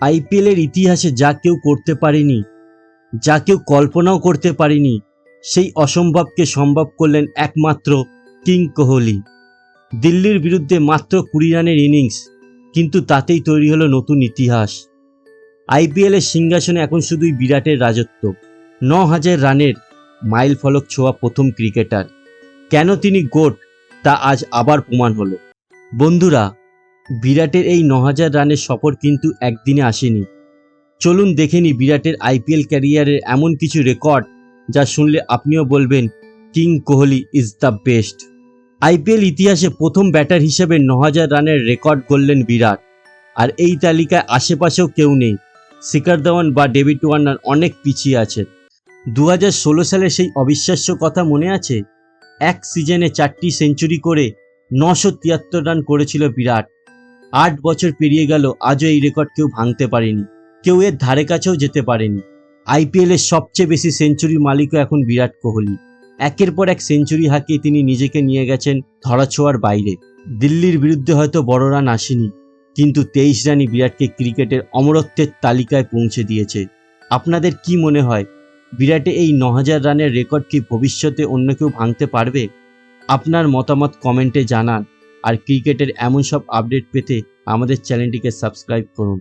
আইপিএলের ইতিহাসে যা কেউ করতে পারেনি, যা কেউ কল্পনাও করতে পারেনি, সেই অসম্ভবকে সম্ভব করলেন একমাত্র কিং কোহলি। দিল্লির বিরুদ্ধে মাত্র 20 রানের ইনিংস, কিন্তু তাতেই তৈরি হলো নতুন ইতিহাস। আইপিএলের সিংহাসনে এখন শুধুই বিরাটের রাজত্ব। 9000 রানের মাইল ফলক ছোঁয়া প্রথম ক্রিকেটার। কেন তিনি গোট, তা আজ আবার প্রমাণ হলো। বন্ধুরা, বিরাটের এই 9000 রানের সফর কিন্তু একদিনে আসেনি। চলুন দেখে নিই বিরাটের আইপিএল ক্যারিয়ারের এমন কিছু রেকর্ড যা শুনলে আপনিও বলবেন king Kohli is the best. IPL ইতিহাসে প্রথম ব্যাটার হিসেবে 9000 রানের রেকর্ড গড়লেন বিরাট। আর এই তালিকায় আশেপাশেও কেউ নেই। শিখর ধাওয়ান বা ডেভিড ওয়ার্নার অনেক পিছিয়ে আছেন। 2016 সালে সেই অবিশ্বাস্য কথা মনে আছে? এক সিজনে 4টি সেঞ্চুরি করে 973 রান করেছিল বিরাট। 8 বছর পেরিয়ে গেল, আজও এই রেকর্ড কেউ ভাঙতে পারেনি, কেউ এর ধারে কাছেও যেতে পারেনি। আইপিএলের সবচেয়ে বেশি সেঞ্চুরির মালিকও এখন বিরাট কোহলি। একের পর এক সেঞ্চুরি হাঁকিয়ে তিনি নিজেকে নিয়ে গেছেন ধরাছোঁয়ার বাইরে। দিল্লির বিরুদ্ধে হয়তো বড় রান আসেনি, কিন্তু 23 রানই বিরাটকে ক্রিকেটের অমরত্বের তালিকায় পৌঁছে দিয়েছে। আপনাদের কি মনে হয়, বিরাটে এই 9000 রানের রেকর্ড কি ভবিষ্যতে অন্য কেউ ভাঙতে পারবে? আপনার মতামত কমেন্টে জানান। আর ক্রিকেটের এমন সব আপডেট পেতে আমাদের চ্যানেলটিকে সাবস্ক্রাইব করুন।